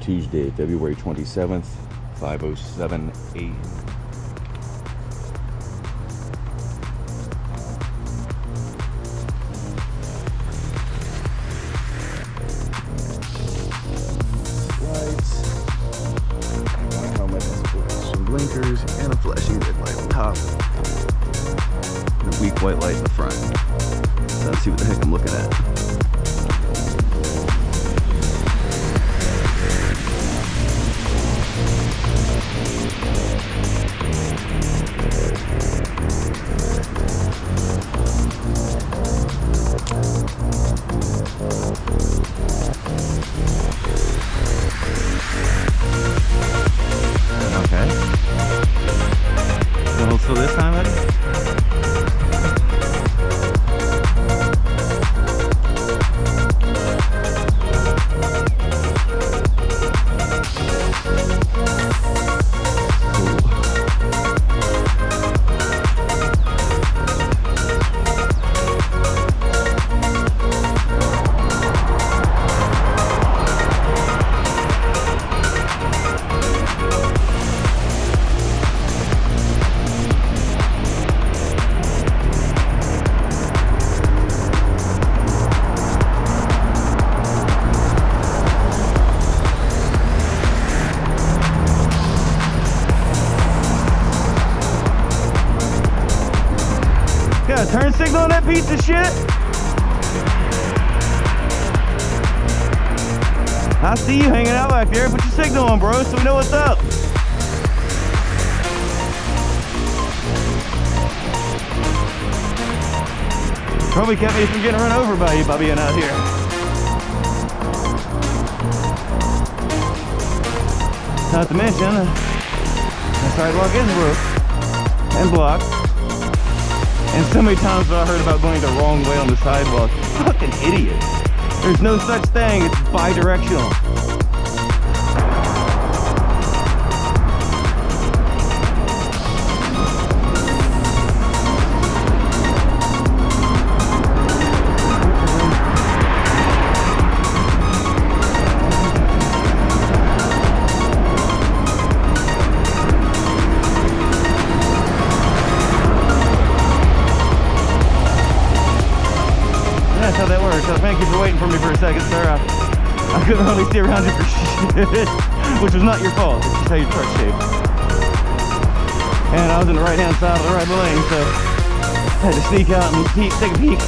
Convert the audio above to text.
Tuesday, February 27th, 5:07 a.m. My helmet has some blinkers and a flashing red light on top, and a weak white light in the front. So let's see what the heck I'm looking at. Okay. So this time, buddy? Got a turn signal on that piece of shit? I see you hanging out back there. Put your signal on, bro, so we know what's up. Probably kept me from getting run over by you by being out here. Not to mention, the sidewalk is broke and blocked. And so many times I heard about going the wrong way on the sidewalk. Fucking idiot. There's no such thing. It's bi-directional. That's how that works. So thank you for waiting for me for a second, sir. I couldn't really see around you for shit, which was not your fault. It's just how your truck's shaped. And I was in the right-hand side of the right lane, so I had to sneak out and take a peek.